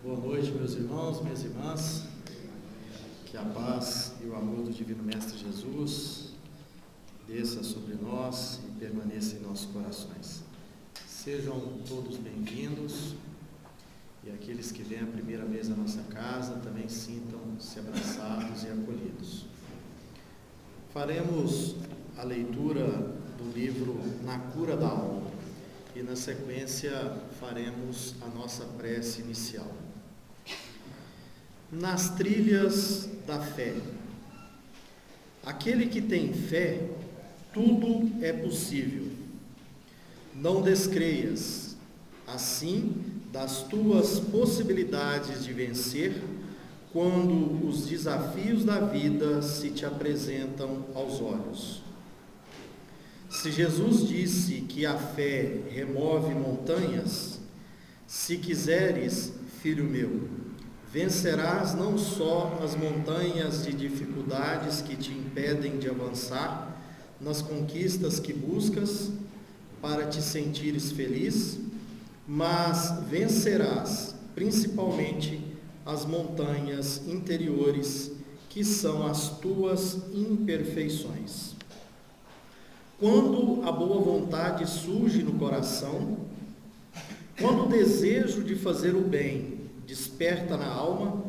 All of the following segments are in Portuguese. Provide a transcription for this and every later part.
Boa noite, meus irmãos, minhas irmãs. Que a paz e o amor do Divino Mestre Jesus desça sobre nós e permaneça em nossos corações. Sejam todos bem-vindos e aqueles que vêm a primeira vez à nossa casa também sintam-se abraçados e acolhidos. Faremos a leitura do livro Na Cura da Alma e, na sequência, faremos a nossa prece inicial. Nas trilhas da fé. Aquele que tem fé, tudo é possível. Não descreias, assim, das tuas possibilidades de vencer, quando os desafios da vida se te apresentam aos olhos. Se Jesus disse que a fé remove montanhas, se quiseres, filho meu, vencerás não só as montanhas de dificuldades que te impedem de avançar nas conquistas que buscas para te sentires feliz, mas vencerás principalmente as montanhas interiores que são as tuas imperfeições. Quando a boa vontade surge no coração, quando o desejo de fazer o bem desperta na alma,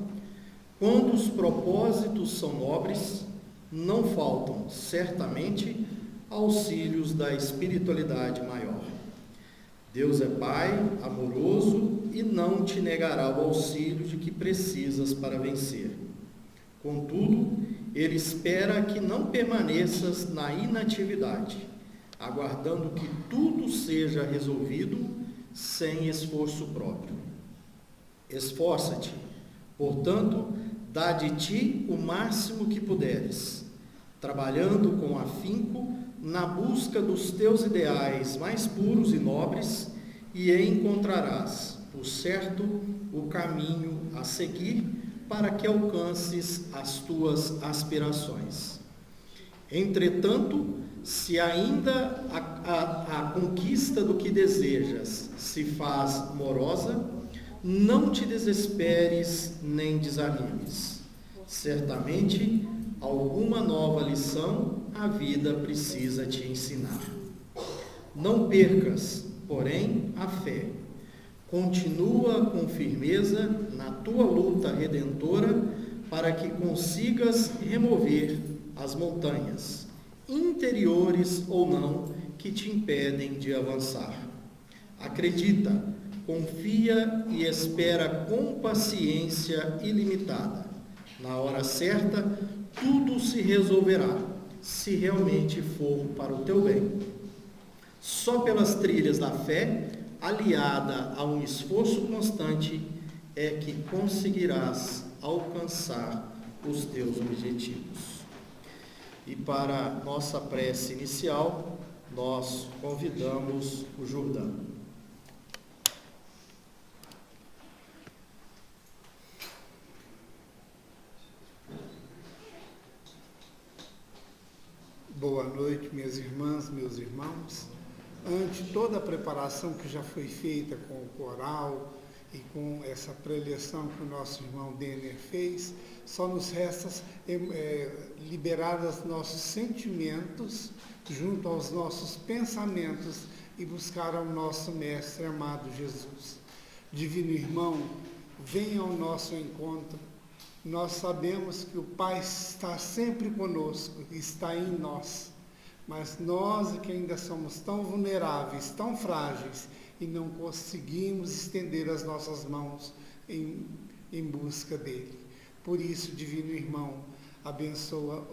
quando os propósitos são nobres, não faltam, certamente, auxílios da espiritualidade maior. Deus é Pai, amoroso, e não te negará o auxílio de que precisas para vencer. Contudo, Ele espera que não permaneças na inatividade, aguardando que tudo seja resolvido sem esforço próprio. Esforça-te, portanto, dá de ti o máximo que puderes, trabalhando com afinco na busca dos teus ideais mais puros e nobres, e encontrarás, por certo, o caminho a seguir para que alcances as tuas aspirações. Entretanto, se ainda a conquista do que desejas se faz morosa, não te desesperes nem desanimes. Certamente, alguma nova lição a vida precisa te ensinar. Não percas, porém, a fé. Continua com firmeza na tua luta redentora para que consigas remover as montanhas, interiores ou não, que te impedem de avançar. Acredita, confia e espera com paciência ilimitada. Na hora certa, tudo se resolverá, se realmente for para o teu bem. Só pelas trilhas da fé, aliada a um esforço constante, é que conseguirás alcançar os teus objetivos. E para nossa prece inicial, nós convidamos o Jordão. Boa noite, minhas irmãs, meus irmãos. Ante toda a preparação que já foi feita com o coral e com essa preleção que o nosso irmão Denner fez, só nos resta liberar os nossos sentimentos junto aos nossos pensamentos e buscar ao nosso Mestre amado Jesus. Divino irmão, venha ao nosso encontro. Nós sabemos que o Pai está sempre conosco, está em nós. Mas nós que ainda somos tão vulneráveis, tão frágeis, e não conseguimos estender as nossas mãos em busca dele. Por isso, divino irmão, abençoa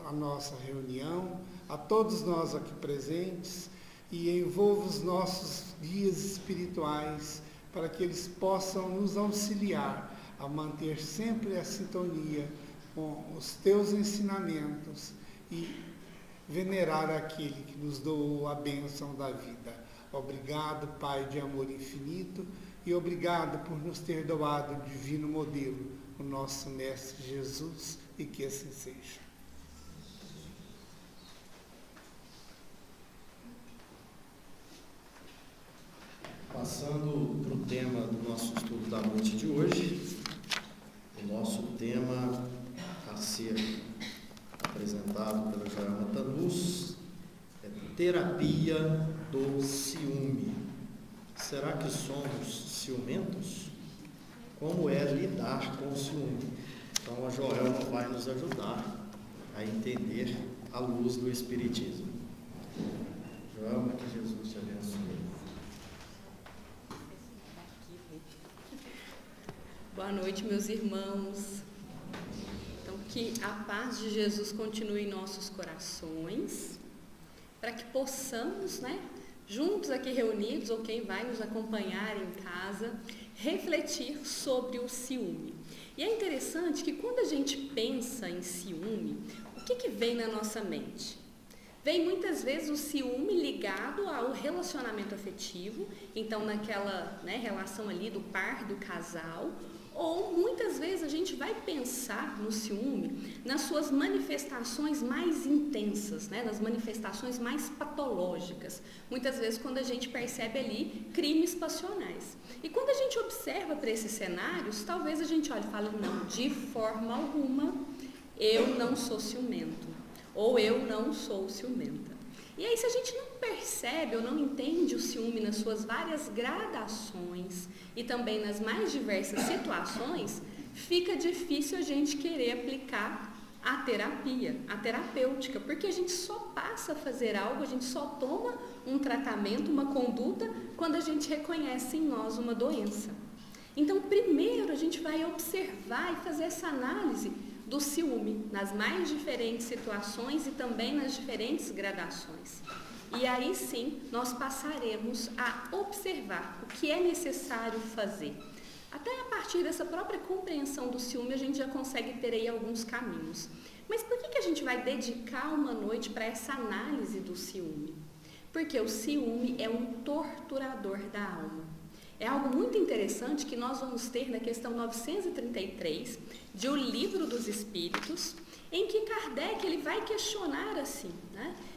a nossa reunião, a todos nós aqui presentes, e envolva os nossos guias espirituais, para que eles possam nos auxiliar a manter sempre a sintonia com os teus ensinamentos e venerar aquele que nos doou a bênção da vida. Obrigado, Pai de amor infinito, e obrigado por nos ter doado o divino modelo, o nosso Mestre Jesus, e que assim seja. Passando para o tema do nosso estudo da noite de hoje, o nosso tema a ser apresentado pela Joelma Tanus é terapia do ciúme. Será que somos ciumentos? Como é lidar com o ciúme? Então a Joelma vai nos ajudar a entender à luz do Espiritismo. Joelma, que Jesus te abençoe. Boa noite, meus irmãos. Então, que a paz de Jesus continue em nossos corações, para que possamos, juntos aqui reunidos, ou quem vai nos acompanhar em casa, refletir sobre o ciúme. E é interessante que quando a gente pensa em ciúme, o que vem na nossa mente? Vem muitas vezes o ciúme ligado ao relacionamento afetivo, então naquela relação ali do par, do casal, ou muitas vezes a gente vai pensar no ciúme nas suas manifestações mais intensas, nas manifestações mais patológicas. Muitas vezes quando a gente percebe ali crimes passionais. E quando a gente observa para esses cenários, talvez a gente olhe e fale, não, de forma alguma eu não sou ciumento, ou eu não sou ciumenta. E aí, se a gente não percebe ou não entende o ciúme nas suas várias gradações e também nas mais diversas situações, fica difícil a gente querer aplicar a terapia, a terapêutica, porque a gente só passa a fazer algo, a gente só toma um tratamento, uma conduta, quando a gente reconhece em nós uma doença. Então, primeiro a gente vai observar e fazer essa análise do ciúme, nas mais diferentes situações e também nas diferentes gradações. E aí sim, nós passaremos a observar o que é necessário fazer. Até a partir dessa própria compreensão do ciúme, a gente já consegue ter aí alguns caminhos. Mas por que a gente vai dedicar uma noite para essa análise do ciúme? Porque o ciúme é um torturador da alma. É algo muito interessante que nós vamos ter na questão 933 de O Livro dos Espíritos, em que Kardec ele vai questionar assim,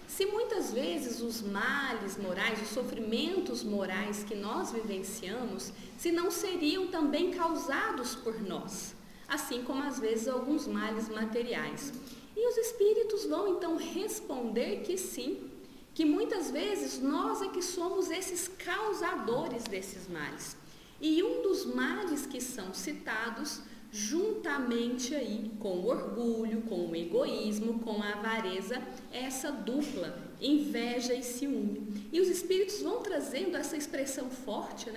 se muitas vezes os males morais, os sofrimentos morais que nós vivenciamos, se não seriam também causados por nós, assim como às vezes alguns males materiais. E os espíritos vão então responder que sim, que muitas vezes nós é que somos esses causadores desses males. E um dos males que são citados, juntamente aí com o orgulho, com o egoísmo, com a avareza, é essa dupla, inveja e ciúme. E os espíritos vão trazendo essa expressão forte,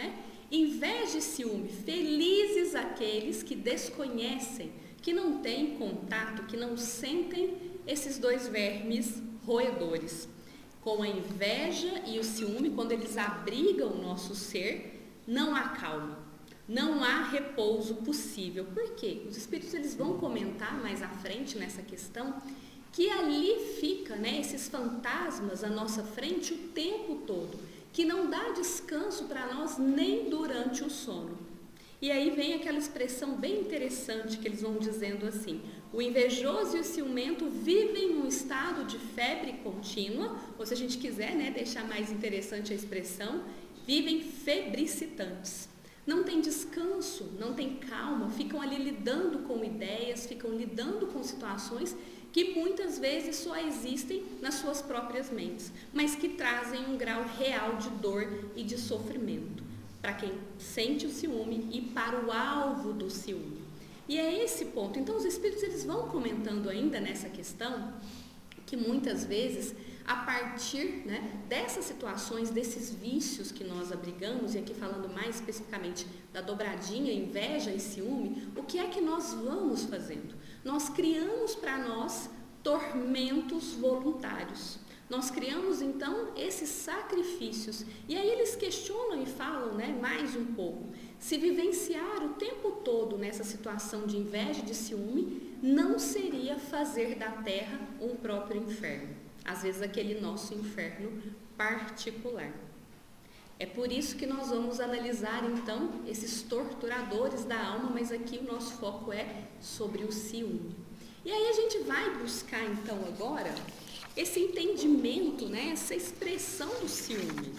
Inveja e ciúme, felizes aqueles que desconhecem, que não têm contato, que não sentem esses dois vermes roedores. Com a inveja e o ciúme, quando eles abrigam o nosso ser, não há calma, não há repouso possível. Por quê? Os espíritos eles vão comentar mais à frente nessa questão que ali fica, esses fantasmas à nossa frente o tempo todo, que não dá descanso para nós nem durante o sono. E aí vem aquela expressão bem interessante que eles vão dizendo assim: o invejoso e o ciumento vivem num estado de febre contínua, ou se a gente quiser, deixar mais interessante a expressão, vivem febricitantes. Não tem descanso, não tem calma, ficam ali lidando com ideias, ficam lidando com situações que muitas vezes só existem nas suas próprias mentes, mas que trazem um grau real de dor e de sofrimento para quem sente o ciúme e para o alvo do ciúme. E é esse ponto. Então os espíritos eles vão comentando ainda nessa questão que muitas vezes a partir dessas situações, desses vícios que nós abrigamos, e aqui falando mais especificamente da dobradinha, inveja e ciúme, o que é que nós vamos fazendo? Nós criamos para nós tormentos voluntários. Nós criamos então esses sacrifícios. E aí eles questionam e falam mais um pouco. Se vivenciar o tempo todo nessa situação de inveja e de ciúme, não seria fazer da terra um próprio inferno. Às vezes aquele nosso inferno particular. É por isso que nós vamos analisar então esses torturadores da alma, mas aqui o nosso foco é sobre o ciúme. E aí a gente vai buscar então agora esse entendimento, essa expressão do ciúme.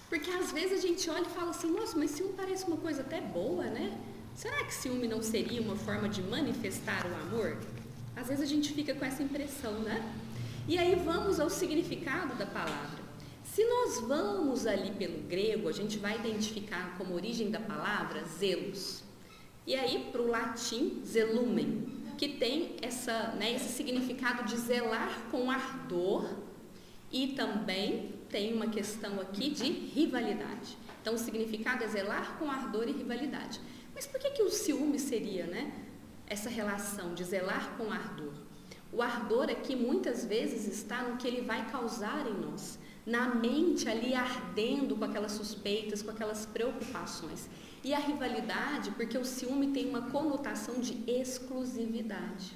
Porque às vezes a gente olha e fala assim, nossa, mas ciúme parece uma coisa até boa, né? Será que ciúme não seria uma forma de manifestar o amor? Às vezes a gente fica com essa impressão, né? E aí vamos ao significado da palavra. Se nós vamos ali pelo grego, a gente vai identificar como origem da palavra zelos. E aí para o latim, zelumen, que tem esse significado de zelar com ardor e também tem uma questão aqui de rivalidade. Então o significado é zelar com ardor e rivalidade. Mas por que o ciúme seria, né, essa relação de zelar com ardor? O ardor aqui muitas vezes está no que ele vai causar em nós, na mente ali ardendo com aquelas suspeitas, com aquelas preocupações. E a rivalidade, porque o ciúme tem uma conotação de exclusividade.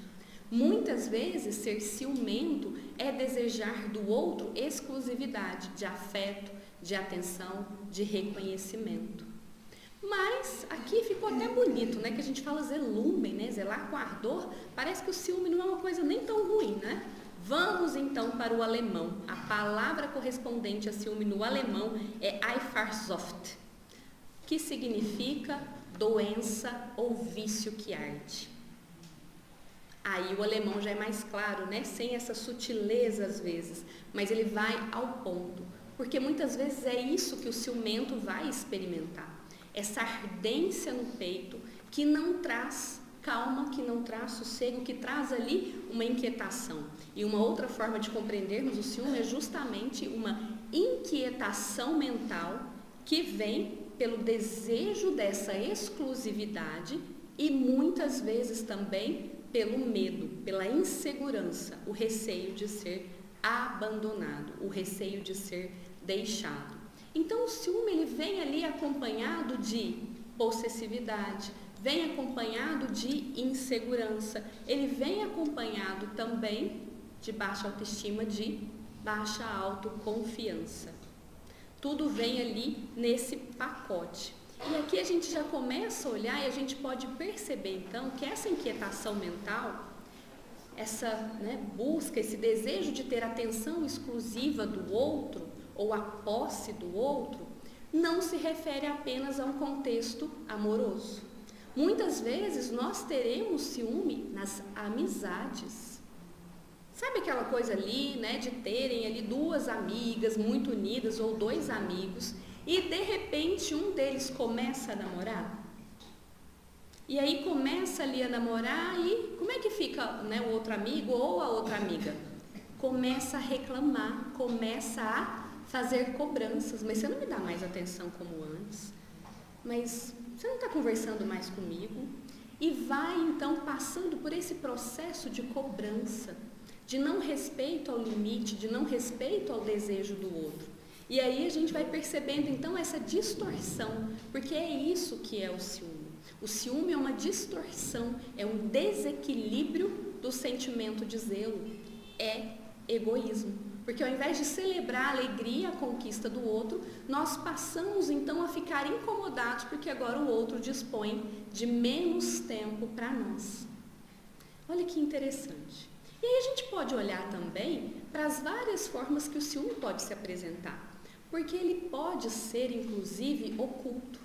Muitas vezes ser ciumento é desejar do outro exclusividade, de afeto, de atenção, de reconhecimento. Mas aqui ficou até bonito, né? Que a gente fala zelumen, né? Zelar com ardor. Parece que o ciúme não é uma coisa nem tão ruim, né? Vamos então para o alemão. A palavra correspondente a ciúme no alemão é Eifersucht, que significa doença ou vício que arde. Aí o alemão já é mais claro, né? Sem essa sutileza às vezes, mas ele vai ao ponto, porque muitas vezes é isso que o ciumento vai experimentar. Essa ardência no peito que não traz calma, que não traz sossego, que traz ali uma inquietação. E uma outra forma de compreendermos o ciúme é justamente uma inquietação mental que vem pelo desejo dessa exclusividade e muitas vezes também pelo medo, pela insegurança, o receio de ser abandonado, o receio de ser deixado. Então o ciúme ele vem ali acompanhado de possessividade, vem acompanhado de insegurança, ele vem acompanhado também de baixa autoestima, de baixa autoconfiança. Tudo vem ali nesse pacote. E aqui a gente já começa a olhar e a gente pode perceber então que essa inquietação mental, essa busca, esse desejo de ter atenção exclusiva do outro ou a posse do outro, não se refere apenas a um contexto amoroso. Muitas vezes nós teremos ciúme nas amizades. Sabe aquela coisa ali, né, de terem ali duas amigas muito unidas ou dois amigos e de repente um deles começa a namorar? E aí começa ali a namorar e como é que fica, né, o outro amigo ou a outra amiga? Começa a reclamar, começa a fazer cobranças, mas você não me dá mais atenção como antes, mas você não está conversando mais comigo, e vai então passando por esse processo de cobrança, de não respeito ao limite, de não respeito ao desejo do outro. E aí a gente vai percebendo então essa distorção, porque é isso que é o ciúme. O ciúme é uma distorção, é um desequilíbrio do sentimento de zelo, é egoísmo. Porque ao invés de celebrar a alegria, a conquista do outro, nós passamos então a ficar incomodados porque agora o outro dispõe de menos tempo para nós. Olha que interessante. E aí a gente pode olhar também para as várias formas que o ciúme pode se apresentar. Porque ele pode ser, inclusive, oculto.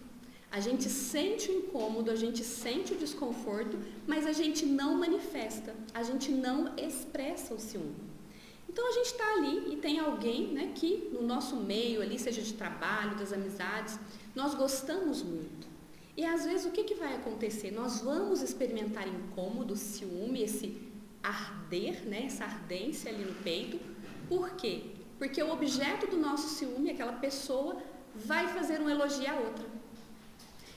A gente sente o incômodo, a gente sente o desconforto, mas a gente não manifesta, a gente não expressa o ciúme. Então a gente está ali e tem alguém, né, que no nosso meio ali, seja de trabalho, das amizades, nós gostamos muito. E às vezes o que vai acontecer? Nós vamos experimentar incômodo, ciúme, esse arder, né, essa ardência ali no peito. Por quê? Porque o objeto do nosso ciúme, aquela pessoa, vai fazer um elogio à outra.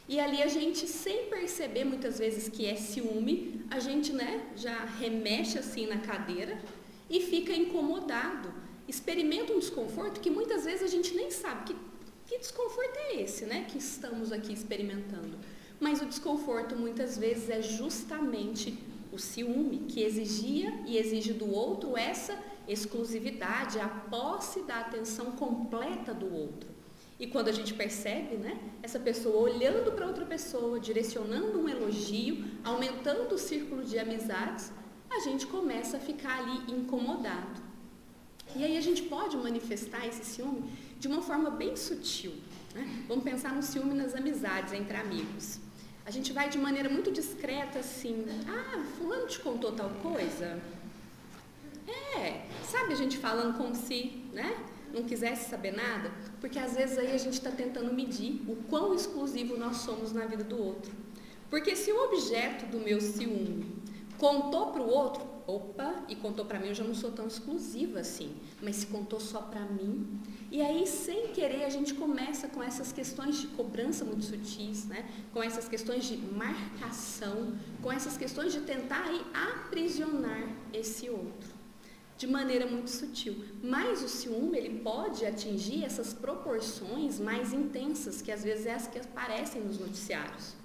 E ali a gente, sem perceber muitas vezes que é ciúme, a gente, né, já remexe assim na cadeira e fica incomodado, experimenta um desconforto que muitas vezes a gente nem sabe que desconforto é esse, né, que estamos aqui experimentando. Mas o desconforto muitas vezes é justamente o ciúme, que exigia e exige do outro essa exclusividade, a posse da atenção completa do outro. E quando a gente percebe, né, essa pessoa olhando para outra pessoa, direcionando um elogio, aumentando o círculo de amizades, a gente começa a ficar ali incomodado. E aí a gente pode manifestar esse ciúme de uma forma bem sutil, né? Vamos pensar no ciúme nas amizades entre amigos. A gente vai de maneira muito discreta assim, fulano te contou tal coisa? Sabe, a gente falando como se, né, não quisesse saber nada? Porque às vezes aí a gente está tentando medir o quão exclusivo nós somos na vida do outro. Porque se o objeto do meu ciúme contou para o outro, e contou para mim, eu já não sou tão exclusiva assim, mas se contou só para mim, e aí sem querer a gente começa com essas questões de cobrança muito sutis, né? Com essas questões de marcação, com essas questões de tentar aí aprisionar esse outro, de maneira muito sutil. Mas o ciúme, ele pode atingir essas proporções mais intensas, que às vezes é as que aparecem nos noticiários.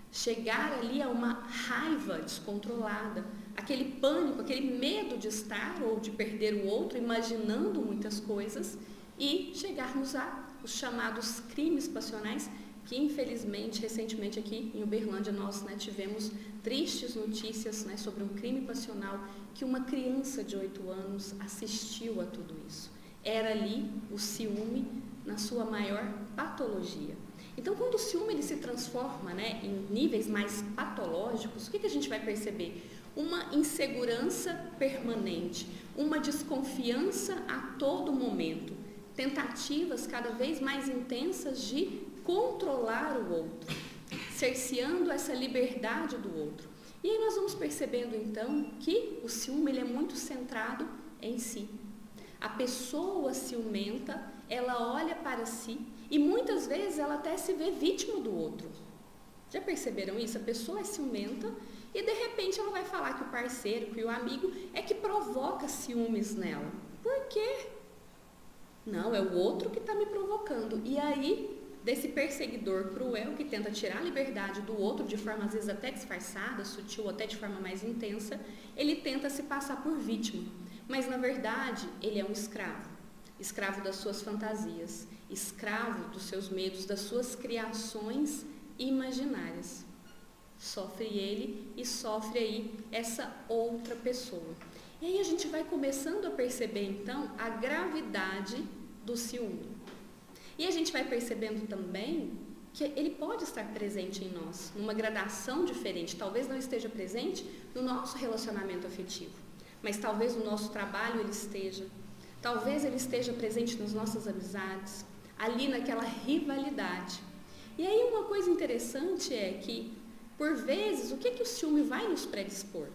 Chegar ali a uma raiva descontrolada, aquele pânico, aquele medo de estar ou de perder o outro, imaginando muitas coisas, e chegarmos a os chamados crimes passionais, que infelizmente, recentemente aqui em Uberlândia, nós, né, tivemos tristes notícias, né, sobre um crime passional, que uma criança de 8 anos assistiu a tudo isso. Era ali o ciúme na sua maior patologia. Então, quando o ciúme ele se transforma, né, em níveis mais patológicos, o que a gente vai perceber? Uma insegurança permanente, uma desconfiança a todo momento, tentativas cada vez mais intensas de controlar o outro, cerceando essa liberdade do outro. E aí nós vamos percebendo então que o ciúme ele é muito centrado em si. A pessoa ciumenta, ela olha para si e muitas vezes ela até se vê vítima do outro. Já perceberam isso? A pessoa é ciumenta e de repente ela vai falar que o parceiro, que o amigo é que provoca ciúmes nela. Por quê? Não, é o outro que está me provocando. E aí, desse perseguidor cruel que tenta tirar a liberdade do outro de forma às vezes até disfarçada, sutil, até de forma mais intensa, ele tenta se passar por vítima. Mas na verdade, ele é um escravo. Escravo das suas fantasias, escravo dos seus medos, das suas criações imaginárias. Sofre ele e sofre aí essa outra pessoa. E aí a gente vai começando a perceber então a gravidade do ciúme. E a gente vai percebendo também que ele pode estar presente em nós, numa gradação diferente. Talvez não esteja presente no nosso relacionamento afetivo, mas talvez no nosso trabalho ele esteja. Talvez ele esteja presente nas nossas amizades, ali naquela rivalidade. E aí uma coisa interessante é que, por vezes, o que o ciúme vai nos predispor?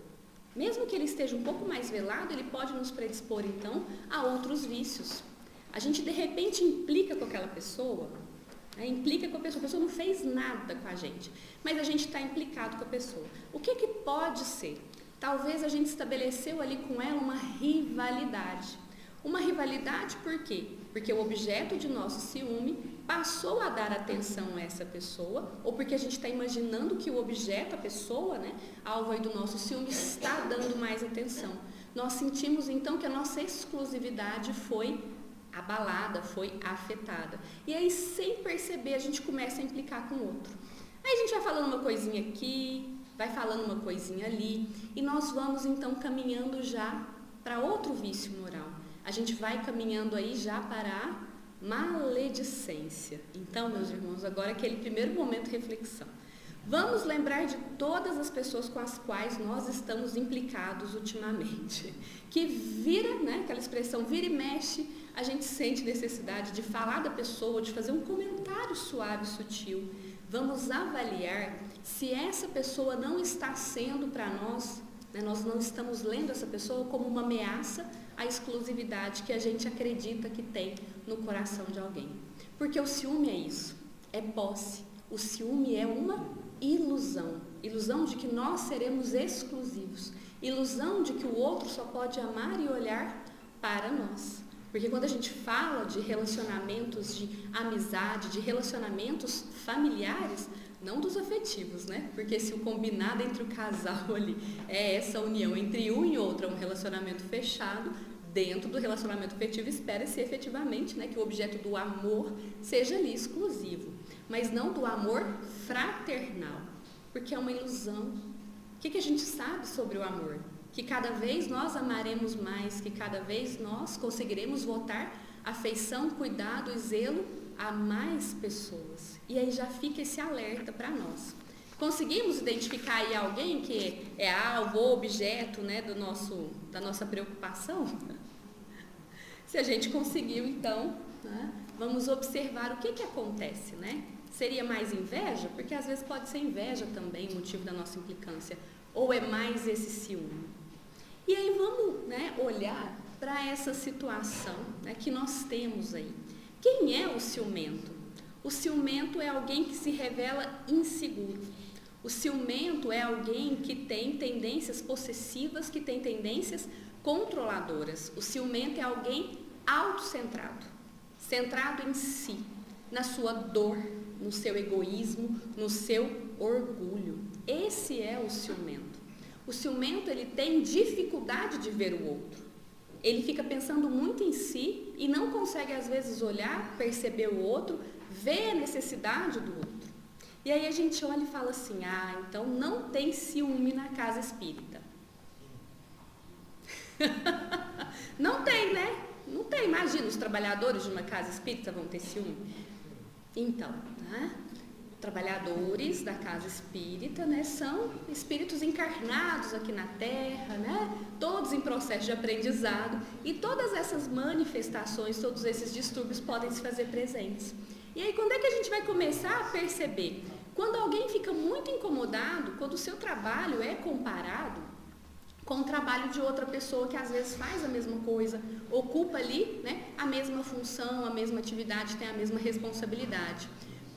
Mesmo que ele esteja um pouco mais velado, ele pode nos predispor, então, a outros vícios. A gente, de repente, implica com aquela pessoa, né? Implica com a pessoa não fez nada com a gente, mas a gente está implicado com a pessoa. O que pode ser? Talvez a gente estabeleceu ali com ela uma rivalidade. Uma rivalidade por quê? Porque o objeto de nosso ciúme passou a dar atenção a essa pessoa, ou porque a gente está imaginando que o objeto, a pessoa, né, alvo aí do nosso ciúme, está dando mais atenção. Nós sentimos então que a nossa exclusividade foi abalada, foi afetada. E aí, sem perceber, a gente começa a implicar com o outro. Aí a gente vai falando uma coisinha aqui, vai falando uma coisinha ali, e nós vamos então caminhando já para outro vício moral. A gente vai caminhando aí já para a maledicência. Então, meus irmãos, agora é aquele primeiro momento de reflexão. Vamos lembrar de todas as pessoas com as quais nós estamos implicados ultimamente. Que vira, né, aquela expressão vira e mexe, a gente sente necessidade de falar da pessoa, de fazer um comentário suave, sutil. Vamos avaliar se essa pessoa não está sendo para nós, né, nós não estamos lendo essa pessoa como uma ameaça à exclusividade que a gente acredita que tem no coração de alguém. Porque o ciúme é isso, é posse. O ciúme é uma ilusão. Ilusão de que nós seremos exclusivos. Ilusão de que o outro só pode amar e olhar para nós. Porque quando a gente fala de relacionamentos de amizade, de relacionamentos familiares, não dos afetivos, né? Porque se o combinado entre o casal ali é essa união entre um e outro, é um relacionamento fechado, dentro do relacionamento afetivo espera-se efetivamente, né, que o objeto do amor seja ali exclusivo, mas não do amor fraternal, porque é uma ilusão. O que a gente sabe sobre o amor? Que cada vez nós amaremos mais, que cada vez nós conseguiremos voltar afeição, cuidado e zelo a mais pessoas. E aí já fica esse alerta para nós. Conseguimos identificar aí alguém que é alvo ou objeto, né, da nossa preocupação? Se a gente conseguiu, então, né, vamos observar o que acontece, né? Seria mais inveja? Porque às vezes pode ser inveja também o motivo da nossa implicância. Ou é mais esse ciúme? E aí vamos, né, olhar para essa situação, né, que nós temos aí. Quem é o ciumento? O ciumento é alguém que se revela inseguro. O ciumento é alguém que tem tendências possessivas, que tem tendências controladoras. O ciumento é alguém autocentrado, centrado em si, na sua dor, no seu egoísmo, no seu orgulho. Esse é o ciumento. O ciumento, ele tem dificuldade de ver o outro. Ele fica pensando muito em si e não consegue, às vezes, olhar, perceber o outro, ver a necessidade do outro. E aí a gente olha e fala assim, então não tem ciúme na casa espírita. Não tem, né? Não tem. Imagina, os trabalhadores de uma casa espírita vão ter ciúme. Então, né? Trabalhadores da casa espírita, né, são espíritos encarnados aqui na Terra, né, todos em processo de aprendizado, e todas essas manifestações, todos esses distúrbios podem se fazer presentes. E aí, quando é que a gente vai começar a perceber? Quando alguém fica muito incomodado, quando o seu trabalho é comparado com o trabalho de outra pessoa que às vezes faz a mesma coisa, ocupa ali, né, a mesma função, a mesma atividade, tem a mesma responsabilidade.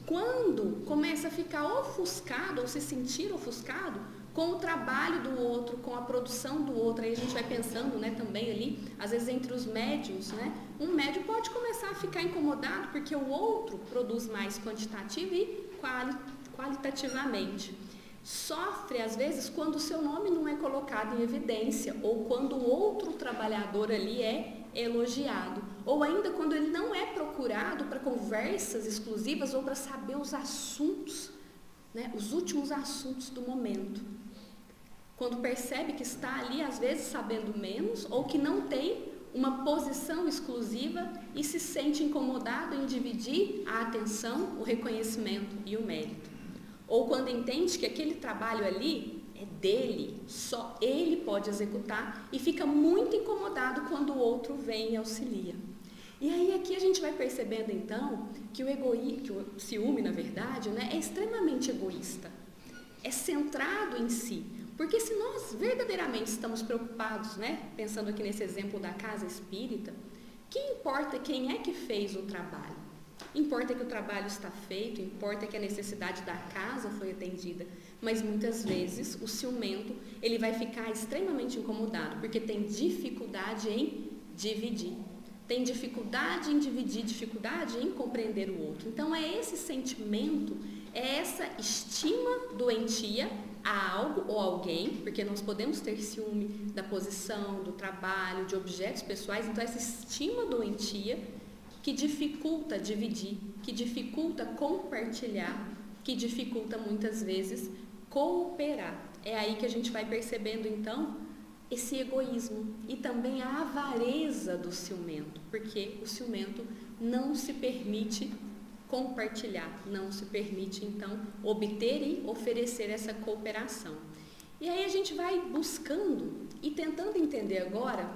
Quando começa a ficar ofuscado ou se sentir ofuscado com o trabalho do outro, com a produção do outro, aí a gente vai pensando, né, também ali, às vezes entre os médiuns, né, um médium pode começar a ficar incomodado porque o outro produz mais quantitativo e qualitativamente. Sofre, às vezes, quando o seu nome não é colocado em evidência ou quando o outro trabalhador ali é elogiado, ou ainda quando ele não é procurado para conversas exclusivas ou para saber os assuntos, né, os últimos assuntos do momento. Quando percebe que está ali, às vezes, sabendo menos ou que não tem uma posição exclusiva e se sente incomodado em dividir a atenção, o reconhecimento e o mérito. Ou quando entende que aquele trabalho ali é dele, só ele pode executar e fica muito incomodado quando o outro vem e auxilia. E aí aqui a gente vai percebendo então que o ciúme, na verdade, né, é extremamente egoísta, é centrado em si. Porque se nós verdadeiramente estamos preocupados, né, pensando aqui nesse exemplo da casa espírita, que importa quem é que fez o trabalho? Importa que o trabalho está feito, importa que a necessidade da casa foi atendida, mas muitas vezes o ciumento, ele vai ficar extremamente incomodado, porque tem dificuldade em dividir, tem dificuldade em dividir, dificuldade em compreender o outro. Então é esse sentimento, é essa estima doentia a algo ou alguém, porque nós podemos ter ciúme da posição, do trabalho, de objetos pessoais, então essa estima doentia que dificulta dividir, que dificulta compartilhar, que dificulta muitas vezes cooperar. É aí que a gente vai percebendo então esse egoísmo e também a avareza do ciumento, porque o ciumento não se permite compartilhar, não se permite então obter e oferecer essa cooperação. E aí a gente vai buscando e tentando entender agora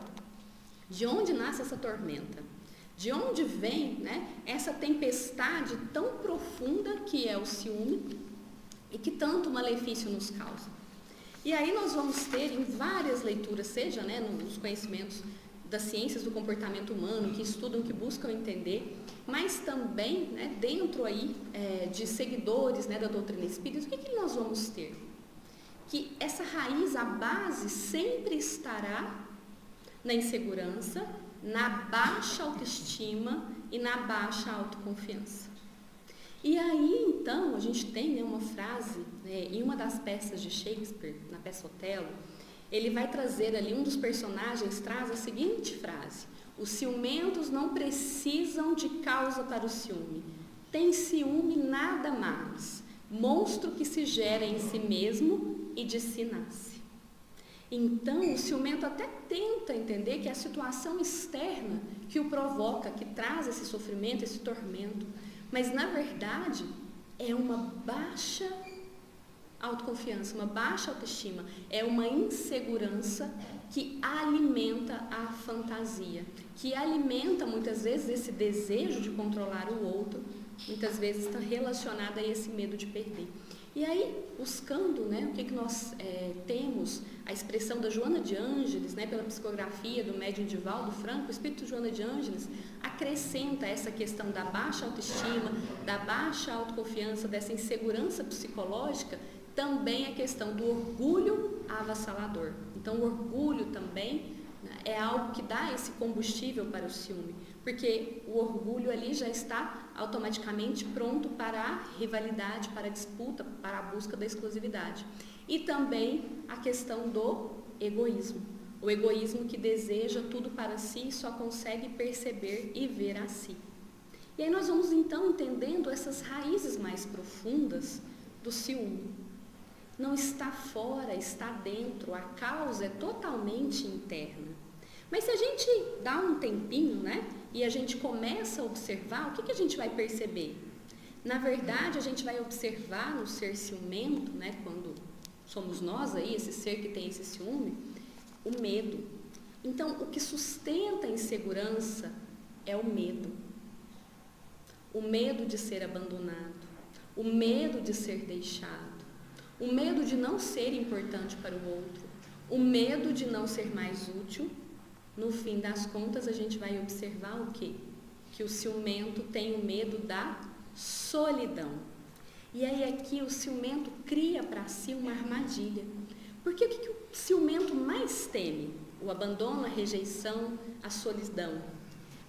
de onde nasce essa tormenta. De onde vem, né, essa tempestade tão profunda que é o ciúme e que tanto malefício nos causa. E aí nós vamos ter em várias leituras, seja, né, nos conhecimentos das ciências do comportamento humano, que estudam, que buscam entender, mas também, né, dentro aí de seguidores, né, da doutrina espírita, o que nós vamos ter? Que essa raiz, a base, sempre estará na insegurança, na baixa autoestima e na baixa autoconfiança. E aí, então, a gente tem, né, uma frase, né, em uma das peças de Shakespeare, na peça Otelo, ele vai trazer ali, um dos personagens traz a seguinte frase: os ciumentos não precisam de causa para o ciúme, tem ciúme nada mais, monstro que se gera em si mesmo e de si nasce. Então, o ciumento até tenta entender que é a situação externa que o provoca, que traz esse sofrimento, esse tormento. Mas, na verdade, é uma baixa autoconfiança, uma baixa autoestima, é uma insegurança que alimenta a fantasia, que alimenta muitas vezes esse desejo de controlar o outro, muitas vezes está relacionado a esse medo de perder. E aí, buscando, o que nós temos, a expressão da Joana de Ângeles, pela psicografia do médium Divaldo Franco, o espírito de Joana de Ângeles acrescenta essa questão da baixa autoestima, da baixa autoconfiança, dessa insegurança psicológica, também a questão do orgulho avassalador. Então, o orgulho também é algo que dá esse combustível para o ciúme, porque o orgulho ali já está automaticamente pronto para a rivalidade, para a disputa, para a busca da exclusividade. E também a questão do egoísmo. O egoísmo que deseja tudo para si e só consegue perceber e ver a si. E aí nós vamos então entendendo essas raízes mais profundas do ciúme. Não está fora, está dentro, a causa é totalmente interna. Mas se a gente dá um tempinho, e a gente começa a observar, o que a gente vai perceber? Na verdade, a gente vai observar no ser ciumento, quando somos nós aí, esse ser que tem esse ciúme, o medo. Então, o que sustenta a insegurança é o medo. O medo de ser abandonado, o medo de ser deixado, o medo de não ser importante para o outro, o medo de não ser mais útil. No fim das contas, a gente vai observar o quê? Que o ciumento tem o medo da solidão. E aí aqui o ciumento cria para si uma armadilha. Porque o que o ciumento mais teme? O abandono, a rejeição, a solidão.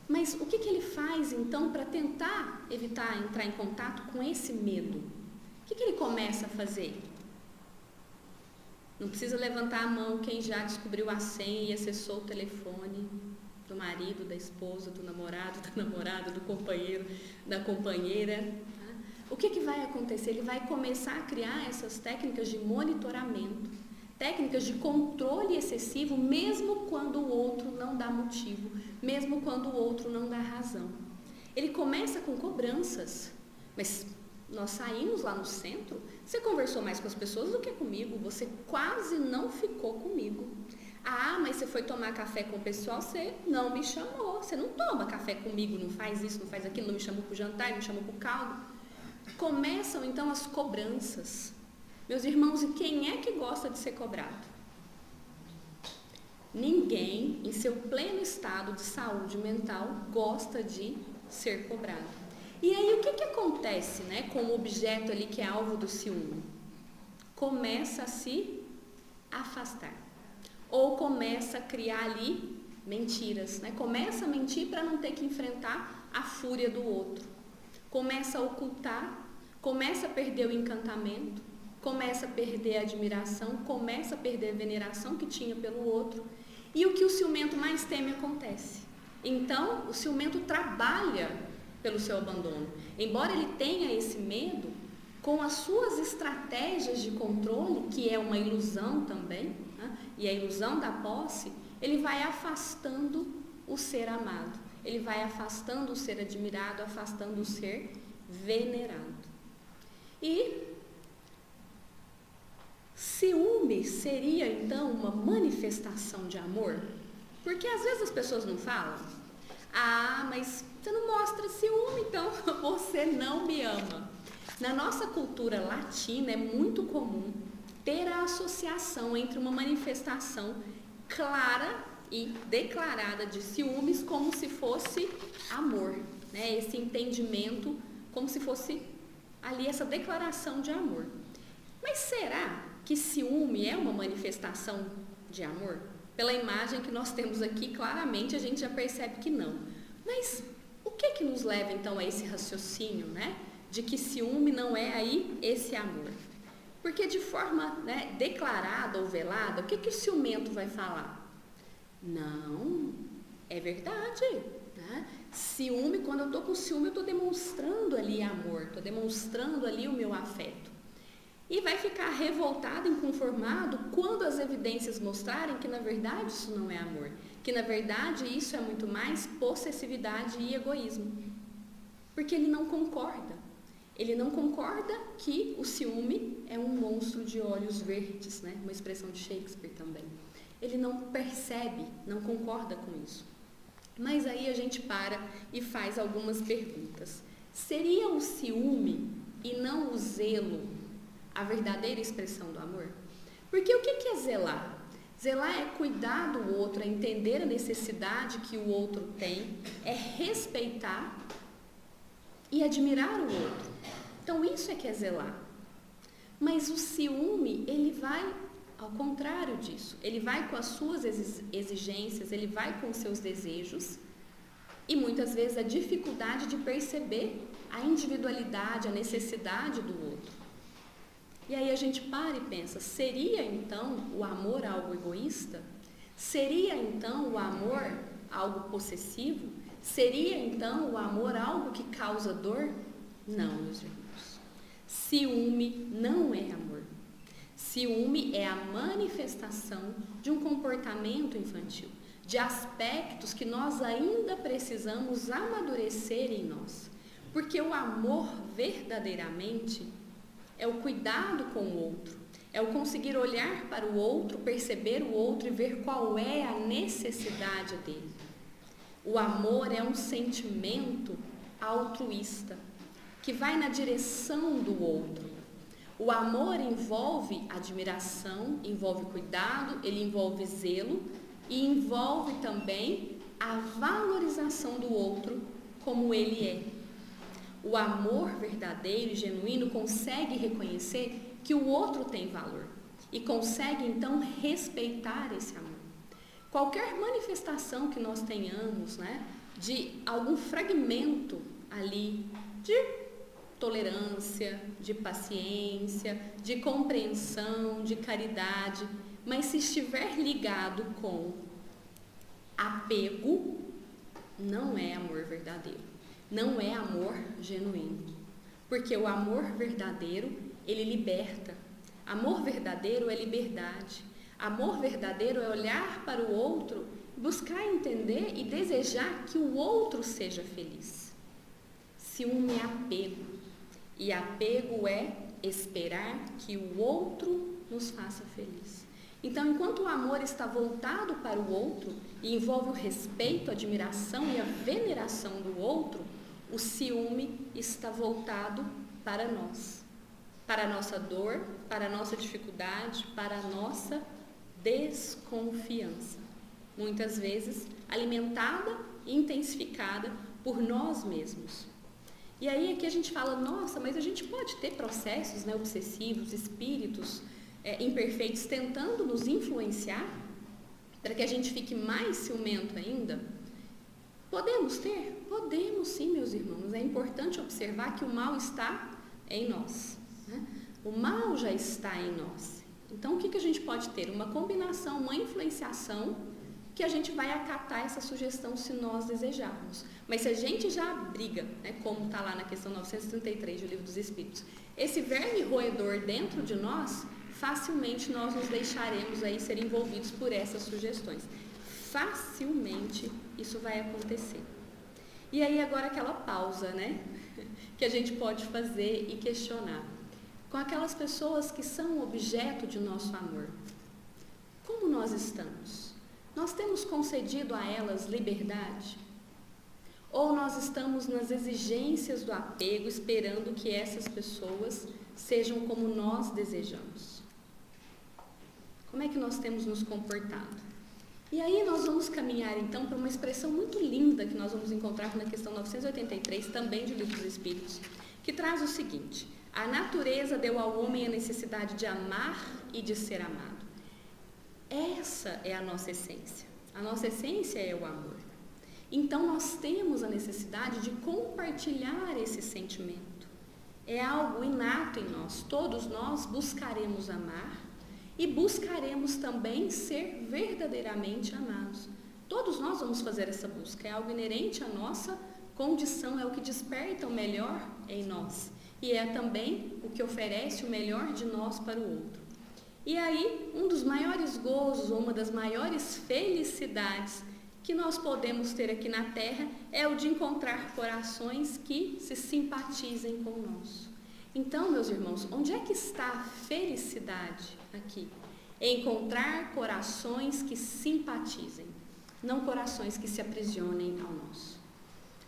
Mas o que ele faz então para tentar evitar entrar em contato com esse medo? O que ele começa a fazer? Não precisa levantar a mão quem já descobriu a senha e acessou o telefone do marido, da esposa, do namorado, da namorada, do companheiro, da companheira. Tá? O que vai acontecer? Ele vai começar a criar essas técnicas de monitoramento, técnicas de controle excessivo, mesmo quando o outro não dá motivo, mesmo quando o outro não dá razão. Ele começa com cobranças, mas nós saímos lá no centro, você conversou mais com as pessoas do que comigo, você quase não ficou comigo. Ah, mas você foi tomar café com o pessoal, você não me chamou, você não toma café comigo, não faz isso, não faz aquilo, não me chamou para o jantar, não me chamou para o caldo. Começam então as cobranças. Meus irmãos, e quem é que gosta de ser cobrado? Ninguém, em seu pleno estado de saúde mental, gosta de ser cobrado. E aí, o que acontece, com o objeto ali que é alvo do ciúme? Começa a se afastar. Ou começa a criar ali mentiras, Começa a mentir para não ter que enfrentar a fúria do outro. Começa a ocultar, começa a perder o encantamento, começa a perder a admiração, começa a perder a veneração que tinha pelo outro. E o que o ciumento mais teme acontece. Então, o ciumento trabalha pelo seu abandono. Embora ele tenha esse medo, com as suas estratégias de controle, que é uma ilusão também, e a ilusão da posse, ele vai afastando o ser amado, ele vai afastando o ser admirado, afastando o ser venerado. E ciúme seria então uma manifestação de amor? Porque às vezes as pessoas não falam: ah, mas você não mostra ciúme, então você não me ama. Na nossa cultura latina é muito comum ter a associação entre uma manifestação clara e declarada de ciúmes como se fosse amor, Esse entendimento como se fosse ali essa declaração de amor. Mas será que ciúme é uma manifestação de amor? Pela imagem que nós temos aqui, claramente a gente já percebe que não. Mas o que nos leva então a esse raciocínio, de que ciúme não é aí esse amor? Porque de forma declarada ou velada, o que o ciumento vai falar? Não, é verdade. Ciúme, quando eu estou com ciúme, eu estou demonstrando ali amor, estou demonstrando ali o meu afeto. E vai ficar revoltado, inconformado, quando as evidências mostrarem que, na verdade, isso não é amor. Que, na verdade, isso é muito mais possessividade e egoísmo. Porque ele não concorda. Ele não concorda que o ciúme é um monstro de olhos verdes, né? Uma expressão de Shakespeare também. Ele não percebe, não concorda com isso. Mas aí a gente para e faz algumas perguntas. Seria o ciúme e não o zelo a verdadeira expressão do amor? Porque o que é zelar? Zelar é cuidar do outro, é entender a necessidade que o outro tem, é respeitar e admirar o outro. Então isso é que é zelar. Mas o ciúme, ele vai ao contrário disso. Ele vai com as suas exigências, ele vai com os seus desejos e muitas vezes a dificuldade de perceber a individualidade, a necessidade do outro. E aí a gente para e pensa, seria então o amor algo egoísta? Seria então o amor algo possessivo? Seria então o amor algo que causa dor? Não, meus irmãos. Ciúme não é amor. Ciúme é a manifestação de um comportamento infantil, de aspectos que nós ainda precisamos amadurecer em nós. Porque o amor verdadeiramente é o cuidado com o outro, é o conseguir olhar para o outro, perceber o outro e ver qual é a necessidade dele. O amor é um sentimento altruísta, que vai na direção do outro. O amor envolve admiração, envolve cuidado, ele envolve zelo e envolve também a valorização do outro como ele é. O amor verdadeiro e genuíno consegue reconhecer que o outro tem valor e consegue então respeitar esse amor. Qualquer manifestação que nós tenhamos, né, de algum fragmento ali de tolerância, de paciência, de compreensão, de caridade, mas se estiver ligado com apego, não é amor verdadeiro, não é amor genuíno, porque o amor verdadeiro, ele liberta, amor verdadeiro é liberdade, amor verdadeiro é olhar para o outro, buscar entender e desejar que o outro seja feliz. Ciúme é apego. E apego é esperar que o outro nos faça feliz. Então, enquanto o amor está voltado para o outro e envolve o respeito, a admiração e a veneração do outro, o ciúme está voltado para nós, para a nossa dor, para a nossa dificuldade, para a nossa desconfiança. Muitas vezes alimentada e intensificada por nós mesmos. E aí aqui a gente fala, nossa, mas a gente pode ter processos, né, obsessivos, espíritos imperfeitos tentando nos influenciar para que a gente fique mais ciumento ainda? Podemos ter? Podemos sim, meus irmãos. É importante observar que o mal está em nós, né? O mal já está em nós. Então, o que a gente pode ter? Uma combinação, uma influenciação que a gente vai acatar essa sugestão se nós desejarmos. Mas se a gente já abriga, né, como está lá na questão 933 do Livro dos Espíritos, esse verme roedor dentro de nós, facilmente nós nos deixaremos aí ser envolvidos por essas sugestões. Facilmente isso vai acontecer. E aí agora aquela pausa, né, que a gente pode fazer e questionar. Com aquelas pessoas que são objeto de nosso amor, como nós estamos? Nós temos concedido a elas liberdade? Ou nós estamos nas exigências do apego, esperando que essas pessoas sejam como nós desejamos? Como é que nós temos nos comportado? E aí nós vamos caminhar então para uma expressão muito linda que nós vamos encontrar na questão 983, também de Livro dos Espíritos, que traz o seguinte: a natureza deu ao homem a necessidade de amar e de ser amado. Essa é a nossa essência. A nossa essência é o amor. Então nós temos a necessidade de compartilhar esse sentimento. É algo inato em nós. Todos nós buscaremos amar e buscaremos também ser verdadeiramente amados. Todos nós vamos fazer essa busca. É algo inerente à nossa condição, é o que desperta o melhor em nós. e é também o que oferece o melhor de nós para o outro. E aí, um dos maiores gozos, ou uma das maiores felicidades que nós podemos ter aqui na Terra é o de encontrar corações que se simpatizem com o nosso. Então, meus irmãos, onde é que está a felicidade aqui? Encontrar corações que simpatizem, não corações que se aprisionem ao nosso.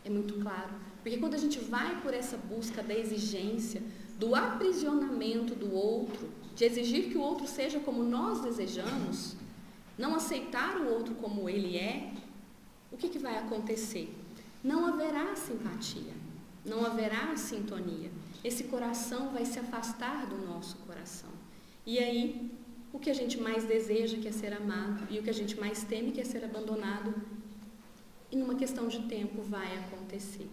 É muito claro, porque quando a gente vai por essa busca da exigência, do aprisionamento do outro, de exigir que o outro seja como nós desejamos, não aceitar o outro como ele é, o que vai acontecer? Não haverá simpatia, não haverá sintonia. Esse coração vai se afastar do nosso coração. E aí, o que a gente mais deseja, que é ser amado, e o que a gente mais teme, que é ser abandonado, e numa questão de tempo vai acontecer.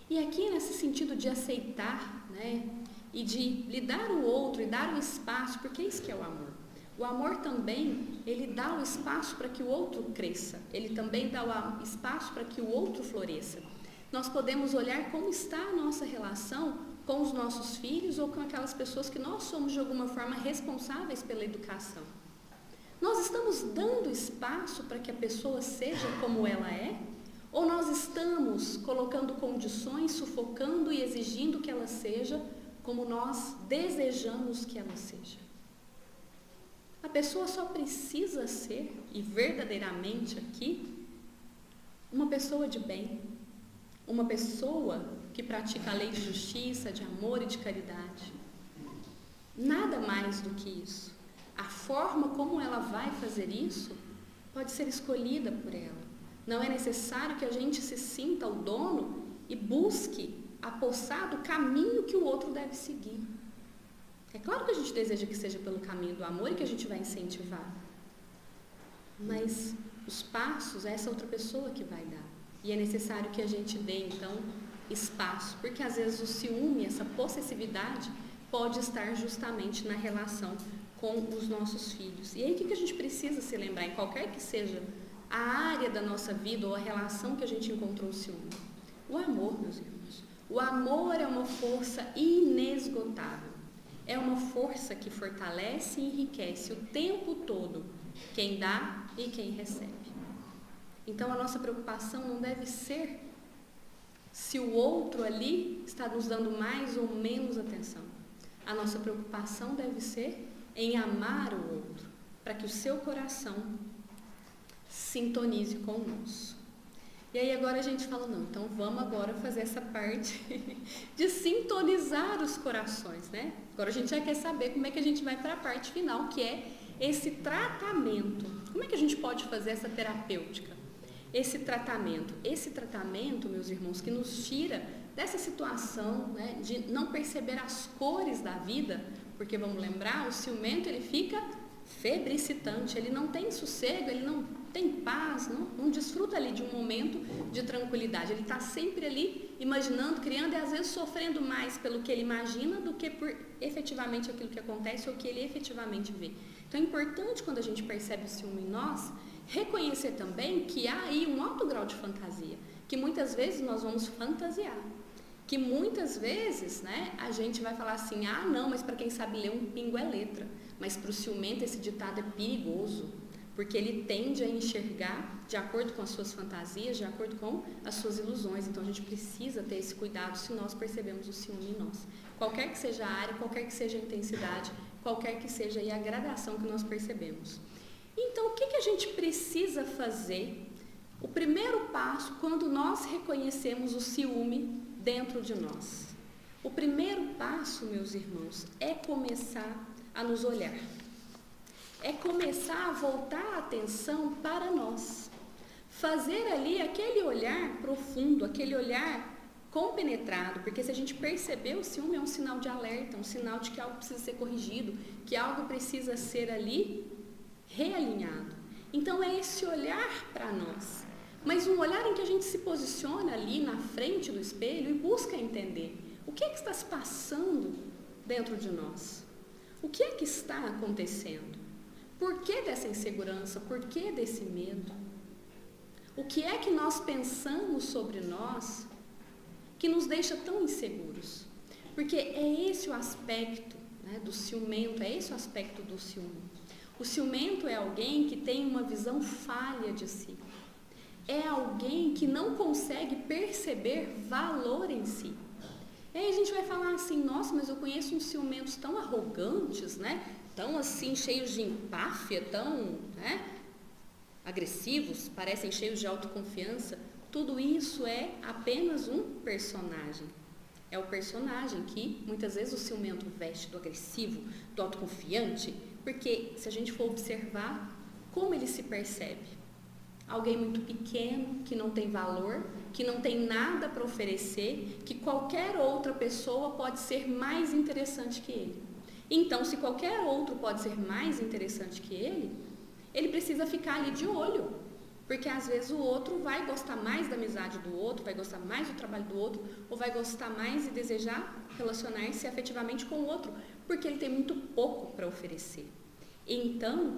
E aqui, nesse sentido de aceitar, né, e de lhe dar o outro e dar o espaço, porque é isso que é o amor. O amor também, ele dá o espaço para que o outro cresça, ele também dá o espaço para que o outro floresça. Nós podemos olhar como está a nossa relação com os nossos filhos ou com aquelas pessoas que nós somos de alguma forma responsáveis pela educação. Nós estamos dando espaço para que a pessoa seja como ela é? Ou nós estamos colocando condições, sufocando e exigindo que ela seja como nós desejamos que ela seja? A pessoa só precisa ser, e verdadeiramente aqui, uma pessoa de bem, uma pessoa que pratica a lei de justiça, de amor e de caridade. Nada mais do que isso. A forma como ela vai fazer isso pode ser escolhida por ela. Não é necessário que a gente se sinta o dono e busque apossar do caminho que o outro deve seguir. É claro que a gente deseja que seja pelo caminho do amor e que a gente vai incentivar. Mas os passos, essa outra pessoa que vai dar. E é necessário que a gente dê, então, espaço. Porque às vezes o ciúme, essa possessividade, pode estar justamente na relação com os nossos filhos. E aí o que a gente precisa se lembrar, em qualquer que seja a área da nossa vida ou a relação que a gente encontrou o ciúme? O amor, meus irmãos. O amor é uma força inesgotável. É uma força que fortalece e enriquece o tempo todo quem dá e quem recebe. Então a nossa preocupação não deve ser se o outro ali está nos dando mais ou menos atenção. A nossa preocupação deve ser em amar o outro, para que o seu coração sintonize com o nosso. E aí agora a gente fala, não, então vamos agora fazer essa parte de sintonizar os corações, né? Agora a gente já quer saber como é que a gente vai para a parte final, que é esse tratamento. Como é que a gente pode fazer essa terapêutica? Esse tratamento, meus irmãos, que nos tira dessa situação, né, de não perceber as cores da vida, porque vamos lembrar, o ciumento ele fica febricitante, ele não tem sossego, ele não tem paz, não desfruta ali de um momento de tranquilidade, ele está sempre ali imaginando, criando e às vezes sofrendo mais pelo que ele imagina do que por efetivamente aquilo que acontece ou que ele efetivamente vê. Então é importante quando a gente percebe o ciúme em nós, reconhecer também que há aí um alto grau de fantasia, que muitas vezes nós vamos fantasiar, que muitas vezes, né, a gente vai falar assim, ah não, mas para quem sabe ler um pingo é letra, mas para o ciumento esse ditado é perigoso, porque ele tende a enxergar de acordo com as suas fantasias, de acordo com as suas ilusões. Então a gente precisa ter esse cuidado se nós percebemos o ciúme em nós. Qualquer que seja a área, qualquer que seja a intensidade, qualquer que seja aí a gradação que nós percebemos. Então, o que a gente precisa fazer? O primeiro passo, quando nós reconhecemos o ciúme dentro de nós. O primeiro passo, meus irmãos, é começar a nos olhar. É começar a voltar a atenção para nós. Fazer ali aquele olhar profundo, aquele olhar compenetrado, porque se a gente perceber, o ciúme é um sinal de alerta, um sinal de que algo precisa ser corrigido, que algo precisa ser ali realinhado. Então é esse olhar para nós, mas um olhar em que a gente se posiciona ali na frente do espelho e busca entender o que é que está se passando dentro de nós, o que é que está acontecendo, por que dessa insegurança, por que desse medo, o que é que nós pensamos sobre nós que nos deixa tão inseguros. Porque é esse o aspecto, né, do ciumento, é esse o aspecto do ciúme. O ciumento é alguém que tem uma visão falha de si. É alguém que não consegue perceber valor em si. E aí a gente vai falar assim, nossa, mas eu conheço uns ciumentos tão arrogantes, né? Tão assim, cheios de empáfia, tão, né, agressivos, parecem cheios de autoconfiança. Tudo isso é apenas um personagem. É o personagem que, muitas vezes, o ciumento veste do agressivo, do autoconfiante, porque, se a gente for observar, como ele se percebe? Alguém muito pequeno, que não tem valor, que não tem nada para oferecer, que qualquer outra pessoa pode ser mais interessante que ele. Então, se qualquer outro pode ser mais interessante que ele precisa ficar ali de olho, porque às vezes o outro vai gostar mais da amizade do outro, vai gostar mais do trabalho do outro, ou vai gostar mais e desejar relacionar-se afetivamente com o outro, porque ele tem muito pouco para oferecer. Então,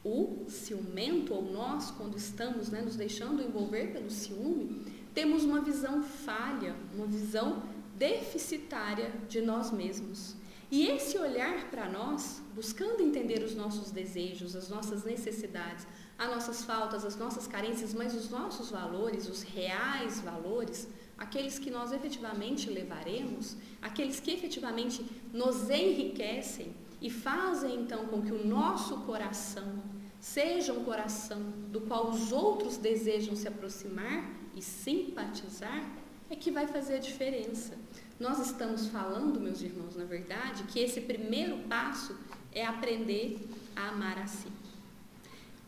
o ciumento, ou nós, quando estamos, né, nos deixando envolver pelo ciúme, temos uma visão falha, uma visão deficitária de nós mesmos. E esse olhar para nós, buscando entender os nossos desejos, as nossas necessidades, as nossas faltas, as nossas carências, mas os nossos valores, os reais valores, aqueles que nós efetivamente levaremos, aqueles que efetivamente nos enriquecem e fazem então com que o nosso coração seja um coração do qual os outros desejam se aproximar e simpatizar, é que vai fazer a diferença. Nós estamos falando, meus irmãos, na verdade, que esse primeiro passo é aprender a amar a si.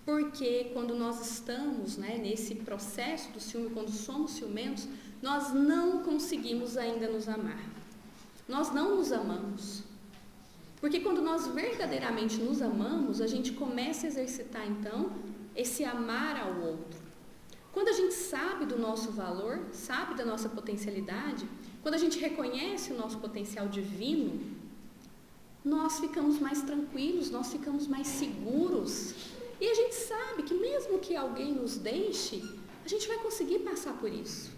Porque quando nós estamos, né, nesse processo do ciúme, quando somos ciumentos, nós não conseguimos ainda nos amar. Nós não nos amamos. Porque quando nós verdadeiramente nos amamos, a gente começa a exercitar, então, esse amar ao outro. Quando a gente sabe do nosso valor, sabe da nossa potencialidade, quando a gente reconhece o nosso potencial divino, nós ficamos mais tranquilos, nós ficamos mais seguros. E a gente sabe que mesmo que alguém nos deixe, a gente vai conseguir passar por isso.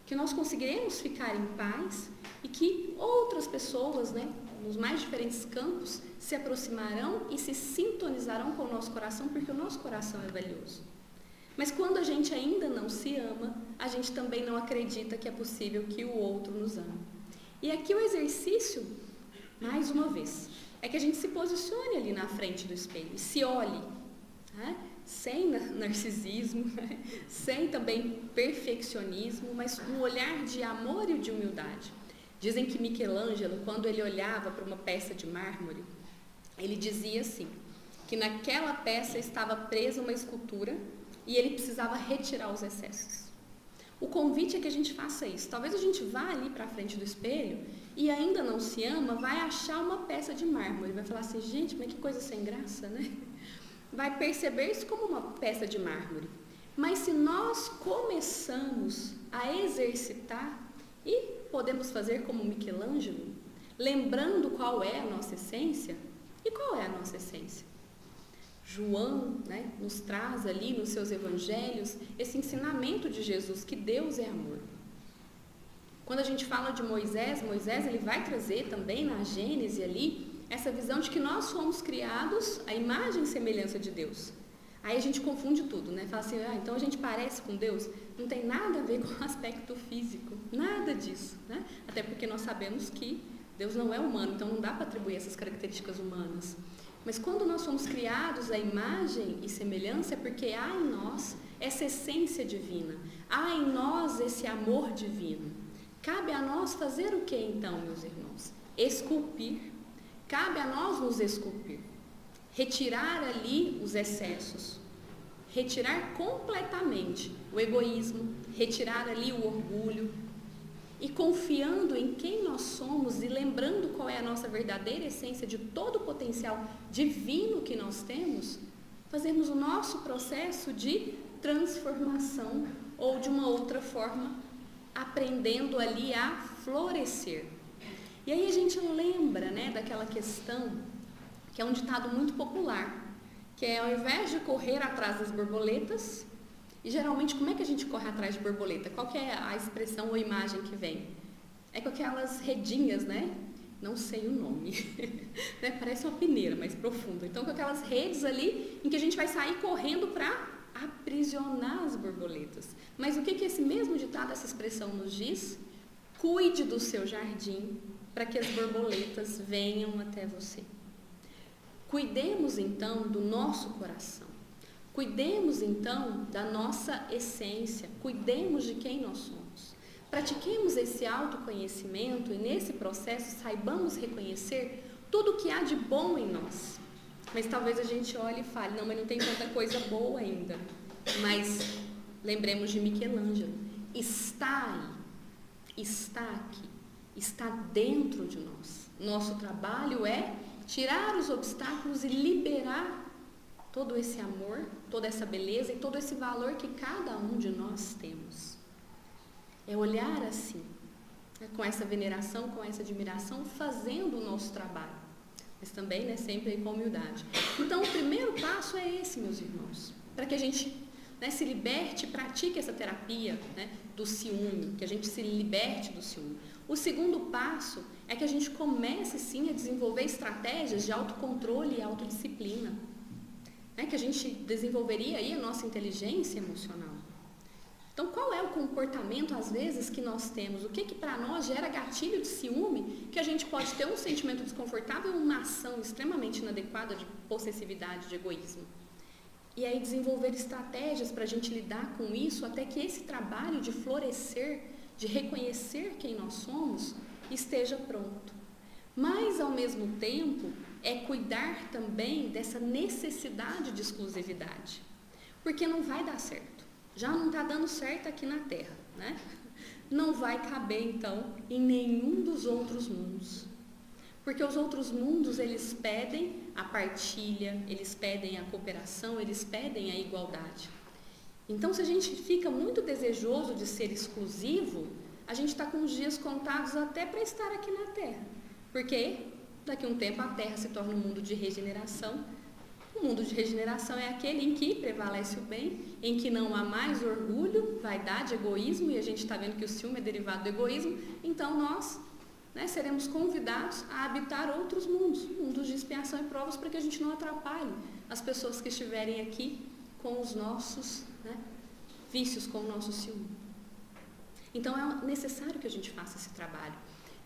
Que nós conseguiremos ficar em paz e que outras pessoas, né, nos mais diferentes campos, se aproximarão e se sintonizarão com o nosso coração, porque o nosso coração é valioso. Mas quando a gente ainda não se ama, a gente também não acredita que é possível que o outro nos ame. E aqui o exercício, mais uma vez, é que a gente se posicione ali na frente do espelho e se olhe, né? Sem narcisismo, né? Sem também perfeccionismo, mas um olhar de amor e de humildade. Dizem que Michelangelo, quando ele olhava para uma peça de mármore, ele dizia assim, que naquela peça estava presa uma escultura e ele precisava retirar os excessos. O convite é que a gente faça isso. Talvez a gente vá ali para a frente do espelho e ainda não se ama, vai achar uma peça de mármore, vai falar assim, gente, mas que coisa sem graça, né? Vai perceber isso como uma peça de mármore. Mas se nós começamos a exercitar, e podemos fazer como Michelangelo, lembrando qual é a nossa essência, e qual é a nossa essência? João, né, nos traz ali nos seus evangelhos esse ensinamento de Jesus, que Deus é amor. Quando a gente fala de Moisés, ele vai trazer também na Gênese ali essa visão de que nós fomos criados à imagem e semelhança de Deus. Aí a gente confunde tudo, né? Fala assim, então a gente parece com Deus? Não tem nada a ver com o aspecto físico, nada disso, né? Até porque nós sabemos que Deus não é humano, então não dá para atribuir essas características humanas. Mas quando nós somos criados à imagem e semelhança, é porque há em nós essa essência divina, há em nós esse amor divino. Cabe a nós fazer o que então, meus irmãos? Esculpir. Cabe a nós nos esculpir. Retirar ali os excessos. Retirar completamente o egoísmo, retirar ali o orgulho. E confiando em quem nós somos e lembrando qual é a nossa verdadeira essência de todo o potencial divino que nós temos, fazermos o nosso processo de transformação ou de uma outra forma, aprendendo ali a florescer. E aí a gente lembra, né, daquela questão, que é um ditado muito popular, que é ao invés de correr atrás das borboletas, e geralmente como é que a gente corre atrás de borboleta? Qual que é a expressão ou imagem que vem? é com aquelas redinhas, né? Não sei o nome, né? Parece uma peneira, mais profunda. Então, com aquelas redes ali, em que a gente vai sair correndo para aprisionar as borboletas. Mas o que esse mesmo ditado, essa expressão nos diz? Cuide do seu jardim para que as borboletas venham até você. Cuidemos então do nosso coração. Cuidemos então da nossa essência. Cuidemos de quem nós somos. Pratiquemos esse autoconhecimento e nesse processo saibamos reconhecer tudo o que há de bom em nós. Mas talvez a gente olhe e fale, não, mas não tem tanta coisa boa ainda. Mas lembremos de Michelangelo. Está aí, está aqui, está dentro de nós. Nosso trabalho é tirar os obstáculos e liberar todo esse amor, toda essa beleza e todo esse valor que cada um de nós temos. É olhar assim, né, com essa veneração, com essa admiração, fazendo o nosso trabalho. Mas também, né, sempre com humildade. Então, o primeiro passo é esse, meus irmãos, para que a gente, né, se liberte, pratique essa terapia, né, do ciúme, que a gente se liberte do ciúme. O segundo passo é que a gente comece, sim, a desenvolver estratégias de autocontrole e autodisciplina, né, que a gente desenvolveria aí a nossa inteligência emocional. Então, qual é o comportamento, às vezes, que nós temos? O que para nós gera gatilho de ciúme, que a gente pode ter um sentimento desconfortável ou uma ação extremamente inadequada de possessividade, de egoísmo? E aí desenvolver estratégias para a gente lidar com isso, até que esse trabalho de florescer, de reconhecer quem nós somos, esteja pronto. Mas, ao mesmo tempo, é cuidar também dessa necessidade de exclusividade. Porque não vai dar certo. Já não está dando certo aqui na Terra, né? Não vai caber, então, em nenhum dos outros mundos. Porque os outros mundos, eles pedem a partilha, eles pedem a cooperação, eles pedem a igualdade. Então, se a gente fica muito desejoso de ser exclusivo, a gente está com os dias contados até para estar aqui na Terra. Porque daqui a um tempo a Terra se torna um mundo de regeneração. O mundo de regeneração é aquele em que prevalece o bem, em que não há mais orgulho, vaidade, egoísmo, e a gente está vendo que o ciúme é derivado do egoísmo. Então nós, né, seremos convidados a habitar outros mundos, mundos de expiação e provas, para que a gente não atrapalhe as pessoas que estiverem aqui com os nossos, né, vícios, com o nosso ciúme. Então é necessário que a gente faça esse trabalho.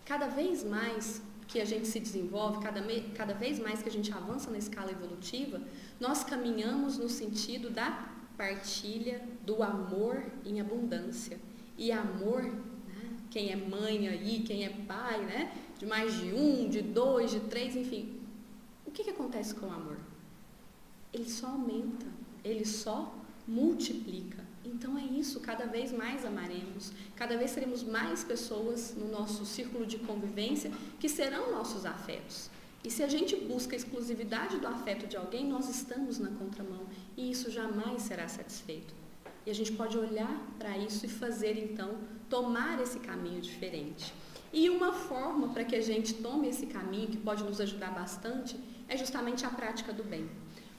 Cada vez mais que a gente se desenvolve, cada vez mais que a gente avança na escala evolutiva, nós caminhamos no sentido da partilha, do amor em abundância. E amor, né, quem é mãe aí, quem é pai, né, de mais de um, de dois, de três, enfim. O que acontece com o amor? Ele só aumenta, ele só multiplica. Então é isso, cada vez mais amaremos, cada vez teremos mais pessoas no nosso círculo de convivência que serão nossos afetos. E se a gente busca a exclusividade do afeto de alguém, nós estamos na contramão e isso jamais será satisfeito. E a gente pode olhar para isso e fazer então, tomar esse caminho diferente. E uma forma para que a gente tome esse caminho, que pode nos ajudar bastante, é justamente a prática do bem.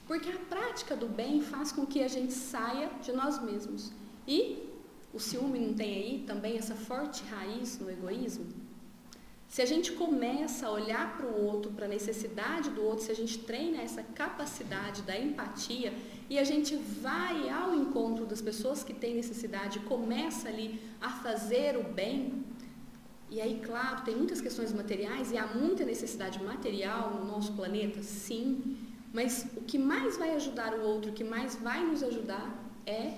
Porque a prática do bem faz com que a gente saia de nós mesmos. E o ciúme não tem aí também essa forte raiz no egoísmo? Se a gente começa a olhar para o outro, para a necessidade do outro, se a gente treina essa capacidade da empatia e a gente vai ao encontro das pessoas que têm necessidade, começa ali a fazer o bem, e aí, claro, tem muitas questões materiais e há muita necessidade material no nosso planeta, sim. Mas o que mais vai ajudar o outro, o que mais vai nos ajudar é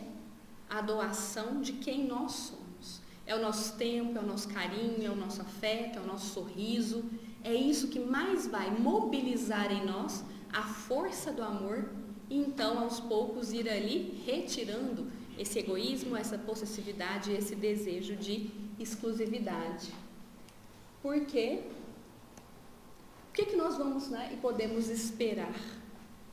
a doação de quem nós somos. É o nosso tempo, é o nosso carinho, é o nosso afeto, é o nosso sorriso. É isso que mais vai mobilizar em nós a força do amor e então, aos poucos, ir ali retirando esse egoísmo, essa possessividade, esse desejo de exclusividade. Por quê? O que nós vamos, né, e podemos esperar?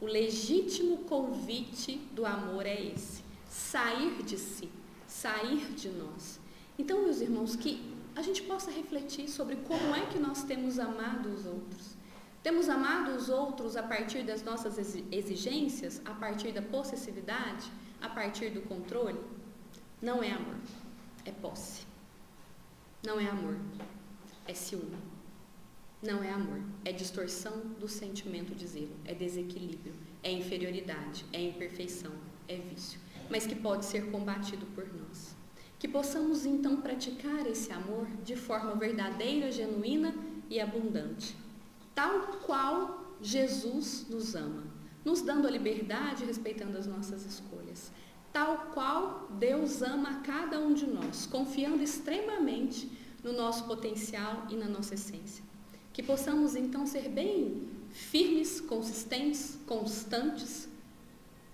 O legítimo convite do amor é esse, sair de si, sair de nós. Então, meus irmãos, que a gente possa refletir sobre como é que nós temos amado os outros. Temos amado os outros a partir das nossas exigências, a partir da possessividade, a partir do controle? Não é amor, é posse. Não é amor. é ciúme. Não é amor, é distorção do sentimento de zelo, é desequilíbrio, é inferioridade, é imperfeição, é vício, mas que pode ser combatido por nós. Que possamos então praticar esse amor de forma verdadeira, genuína e abundante, tal qual Jesus nos ama, nos dando a liberdade, respeitando as nossas escolhas, tal qual Deus ama a cada um de nós, confiando extremamente no nosso potencial e na nossa essência. Que possamos então ser bem firmes, consistentes, constantes,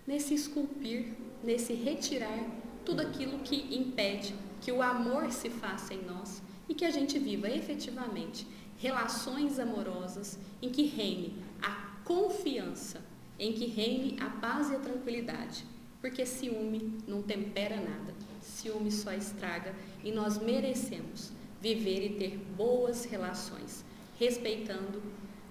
nesse esculpir, nesse retirar tudo aquilo que impede que o amor se faça em nós e que a gente viva efetivamente relações amorosas em que reine a confiança, em que reine a paz e a tranquilidade, porque ciúme não tempera nada, ciúme só estraga e nós merecemos viver e ter boas relações, respeitando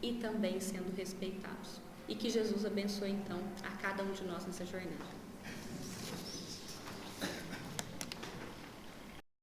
e também sendo respeitados. E que Jesus abençoe então a cada um de nós nessa jornada.